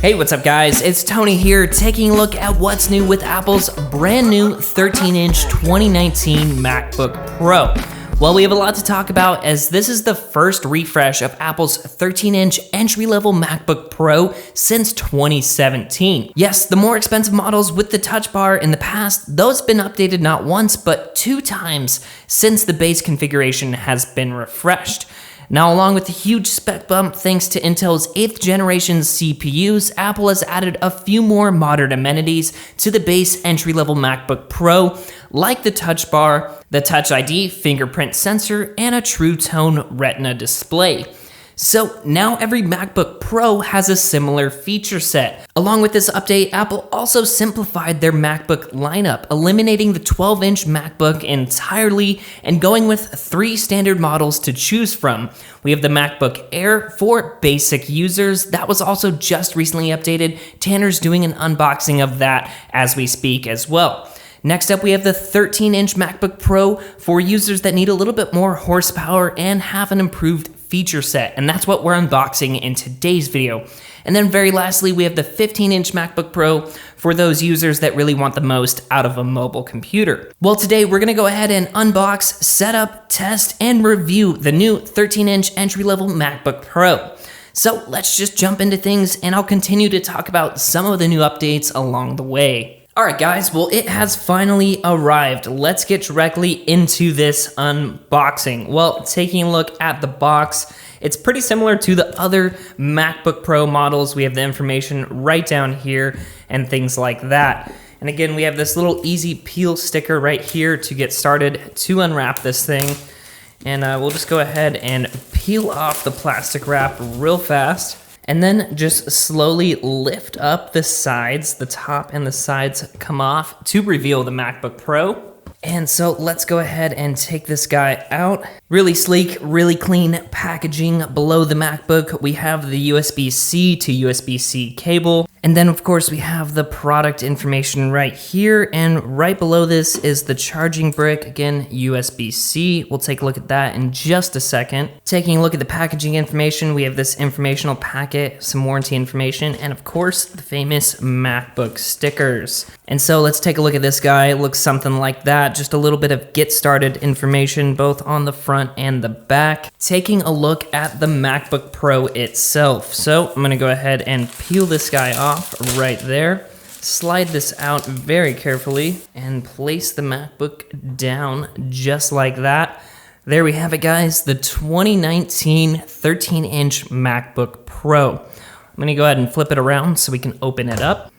Hey, what's up guys? It's Tony here, taking a look at what's new with Apple's brand new 13-inch 2019 MacBook Pro. Well, we have a lot to talk about as this is the first refresh of Apple's 13-inch entry-level MacBook Pro since 2017. Yes, the more expensive models with the touch bar in the past, those have been updated not once, but 2 times since the base configuration has been refreshed. Now, along with the huge spec bump thanks to Intel's 8th generation CPUs, Apple has added a few more modern amenities to the base entry-level MacBook Pro, like the touch bar, the Touch ID fingerprint sensor, and a True Tone Retina display. So now every MacBook Pro has a similar feature set. Along with this update, Apple also simplified their MacBook lineup, eliminating the 12-inch MacBook entirely and going with 3 standard models to choose from. We have the MacBook Air for basic users. That was also just recently updated. Tanner's doing an unboxing of that as we speak as well. Next up, we have the 13-inch MacBook Pro for users that need a little bit more horsepower and have an improved feature set, and that's what we're unboxing in today's video. And then very lastly, we have the 15-inch MacBook Pro for those users that really want the most out of a mobile computer. Well, today we're gonna go ahead and unbox, set up, test, and review the new 13-inch entry-level MacBook Pro. So let's just jump into things, and I'll continue to talk about some of the new updates along the way. Alright guys, well it has finally arrived. Let's get directly into this unboxing. Well, taking a look at the box, it's pretty similar to the other MacBook Pro models. We have the information right down here and things like that. And again, we have this little easy peel sticker right here to get started to unwrap this thing. And we'll just go ahead and peel off the plastic wrap real fast. And then just slowly lift up the sides. The top and the sides come off to reveal the MacBook Pro. And so let's go ahead and take this guy out. Really sleek, really clean packaging. Below the MacBook, we have the USB-C to USB-C cable. And then of course we have the product information right here, and right below this is the charging brick, again USB-C. We'll take a look at that in just a second. Taking a look at the packaging information, we have this informational packet, some warranty information, and of course the famous MacBook stickers. And so let's take a look at this guy. It looks something like that, just a little bit of get started information both on the front and the back. Taking a look at the MacBook Pro itself. So I'm gonna go ahead and peel this guy off right there, slide this out very carefully, and place the MacBook down just like that. There we have it guys, the 2019 13-inch MacBook Pro. I'm gonna go ahead and flip it around so we can open it up.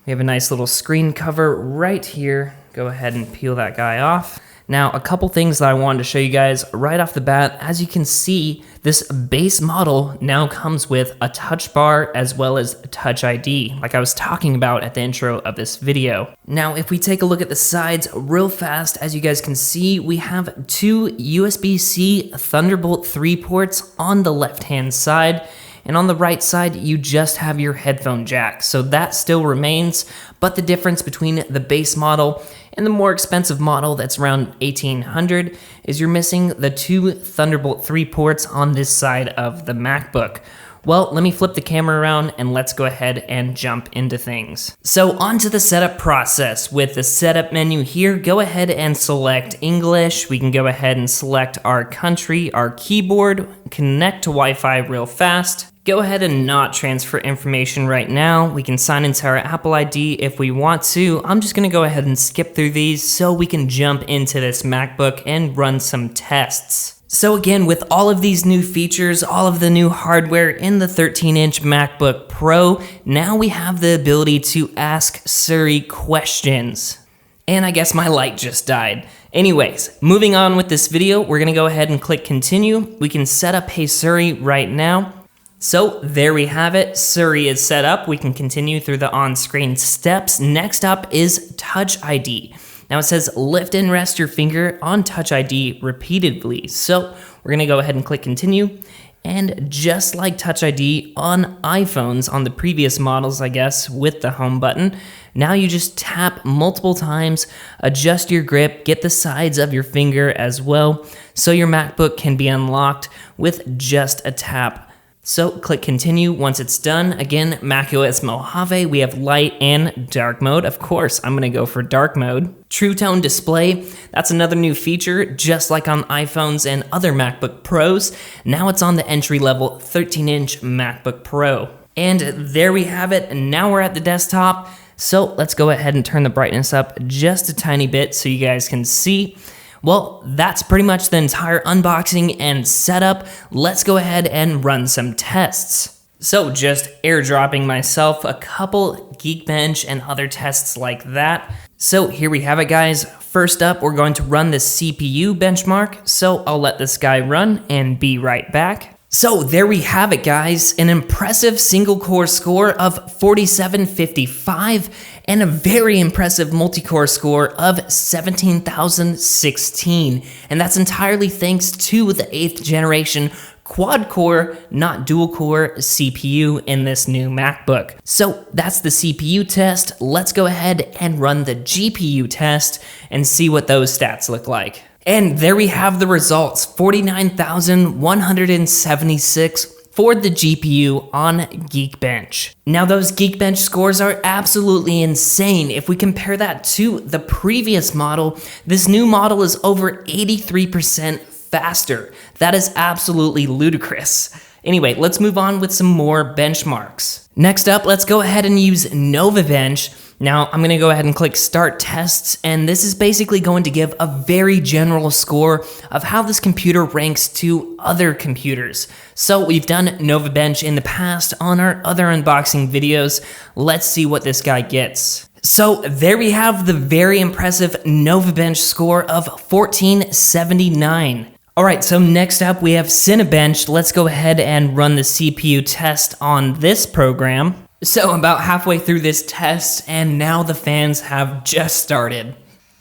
We have a nice little screen cover right here. Go ahead and peel that guy off. Now, a couple things that I wanted to show you guys right off the bat. As you can see, this base model now comes with a touch bar as well as Touch ID, like I was talking about at the intro of this video. Now, if we take a look at the sides real fast, as you guys can see, we have 2 USB-C Thunderbolt 3 ports on the left-hand side. And on the right side, you just have your headphone jack. So that still remains, but the difference between the base model and the more expensive model that's around $1,800 is you're missing the 2 Thunderbolt 3 ports on this side of the MacBook. Well, let me flip the camera around and let's go ahead and jump into things. So onto the setup process. With the setup menu here, go ahead and select English. We can go ahead and select our country, our keyboard, connect to Wi-Fi real fast. Go ahead and not transfer information right now. We can sign into our Apple ID if we want to. I'm just gonna go ahead and skip through these so we can jump into this MacBook and run some tests. So again, with all of these new features, all of the new hardware in the 13-inch MacBook Pro, now we have the ability to ask Siri questions. And I guess my light just died. Anyways, moving on with this video, we're gonna go ahead and click continue. We can set up Hey Siri right now. So there we have it, Siri is set up. We can continue through the on-screen steps. Next up is Touch ID. Now it says lift and rest your finger on Touch ID repeatedly. So we're gonna go ahead and click continue. And just like Touch ID on iPhones, on the previous models, I guess, with the home button, now you just tap multiple times, adjust your grip, get the sides of your finger as well, so your MacBook can be unlocked with just a tap. So click continue once it's done. Again, macOS Mojave, we have light and dark mode. Of course, I'm gonna go for dark mode. True Tone display, that's another new feature, just like on iPhones and other MacBook Pros. Now it's on the entry-level 13-inch MacBook Pro. And there we have it, now we're at the desktop. So let's go ahead and turn the brightness up just a tiny bit so you guys can see. Well, that's pretty much the entire unboxing and setup. Let's go ahead and run some tests. So just airdropping myself a couple Geekbench and other tests like that. So here we have it, guys. First up, we're going to run the CPU benchmark. So I'll let this guy run and be right back. So there we have it, guys, an impressive single core score of 4755 and a very impressive multi-core score of 17,016. And that's entirely thanks to the 8th generation quad-core, not dual-core CPU in this new MacBook. So that's the CPU test. Let's go ahead and run the GPU test and see what those stats look like. And there we have the results, 49,176 for the GPU on Geekbench. Now those Geekbench scores are absolutely insane. If we compare that to the previous model, this new model is over 83% faster. That is absolutely ludicrous. Anyway, let's move on with some more benchmarks. Next up, let's go ahead and use NovaBench. Now, I'm gonna go ahead and click Start Tests, and this is basically going to give a very general score of how this computer ranks to other computers. So we've done NovaBench in the past on our other unboxing videos. Let's see what this guy gets. So there we have the very impressive NovaBench score of 1479. All right, so next up we have Cinebench. Let's go ahead and run the CPU test on this program. So about halfway through this test, and now the fans have just started.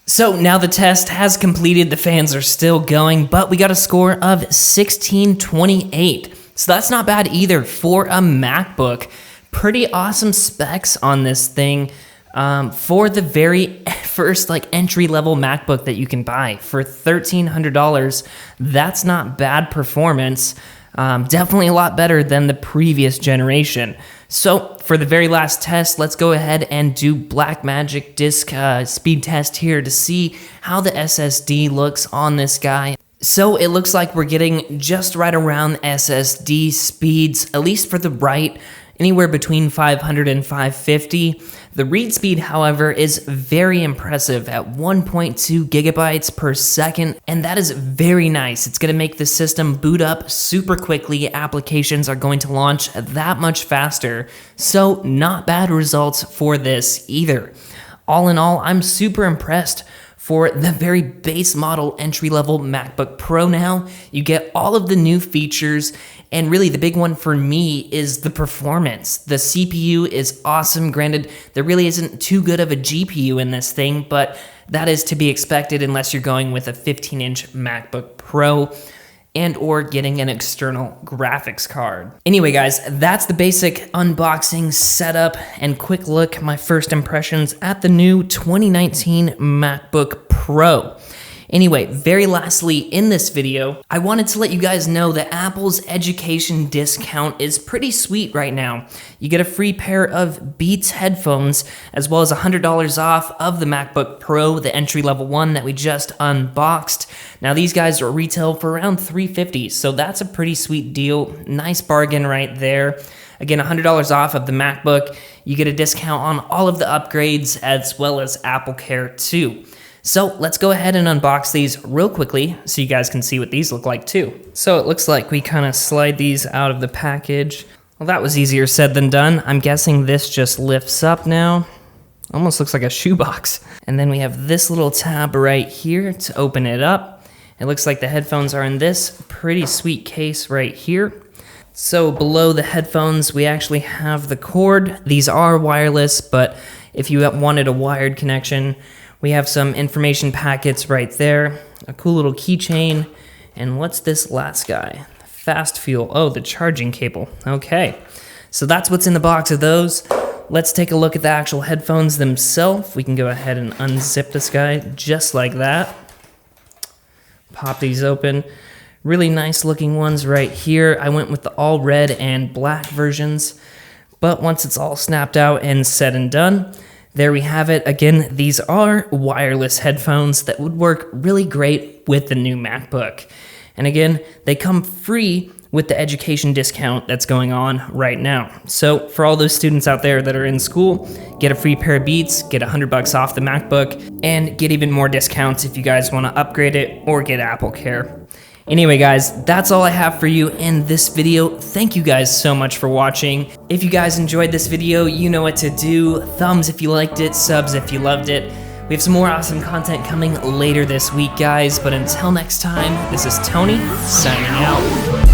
So now the test has completed, the fans are still going, but we got a score of 1628. So that's not bad either for a MacBook. Pretty awesome specs on this thing. For the very first entry-level MacBook that you can buy for $1,300, that's not bad performance. Definitely a lot better than the previous generation. So for the very last test, let's go ahead and do Blackmagic disk speed test here to see how the SSD looks on this guy. So it looks like we're getting just right around SSD speeds, at least for the write, anywhere between 500 and 550. The read speed, however, is very impressive at 1.2 gigabytes per second, and that is very nice. It's going to make the system boot up super quickly. Applications are going to launch that much faster, so not bad results for this either. All in all, I'm super impressed. For the very base model entry-level MacBook Pro now, you get all of the new features, and really the big one for me is the performance. The CPU is awesome. Granted, there really isn't too good of a GPU in this thing, but that is to be expected unless you're going with a 15-inch MacBook Pro and or getting an external graphics card. Anyway, guys, that's the basic unboxing setup and quick look, my first impressions at the new 2019 MacBook Pro. Anyway, very lastly in this video, I wanted to let you guys know that Apple's education discount is pretty sweet right now. You get a free pair of Beats headphones, as well as $100 off of the MacBook Pro, the entry-level one that we just unboxed. Now these guys are retail for around $350, so that's a pretty sweet deal. Nice bargain right there. Again, $100 off of the MacBook. You get a discount on all of the upgrades, as well as AppleCare too. So let's go ahead and unbox these real quickly so you guys can see what these look like too. So it looks like we kind of slide these out of the package. Well, that was easier said than done. I'm guessing this just lifts up now. Almost looks like a shoebox. And then we have this little tab right here to open it up. It looks like the headphones are in this pretty sweet case right here. So below the headphones, we actually have the cord. These are wireless, but if you wanted a wired connection, we have some information packets right there, a cool little keychain, and what's this last guy? Fast fuel. Oh, the charging cable. Okay, so that's what's in the box of those. Let's take a look at the actual headphones themselves. We can go ahead and unzip this guy just like that. Pop these open. Really nice looking ones right here. I went with the all red and black versions, but once it's all snapped out and said and done, there we have it. Again, these are wireless headphones that would work really great with the new MacBook. And again, they come free with the education discount that's going on right now. So for all those students out there that are in school, get a free pair of Beats, get $100 off the MacBook, and get even more discounts if you guys want to upgrade it or get Apple Care. Anyway guys, that's all I have for you in this video. Thank you guys so much for watching. If you guys enjoyed this video, you know what to do. Thumbs if you liked it, subs if you loved it. We have some more awesome content coming later this week, guys. But until next time, this is Tony, signing out.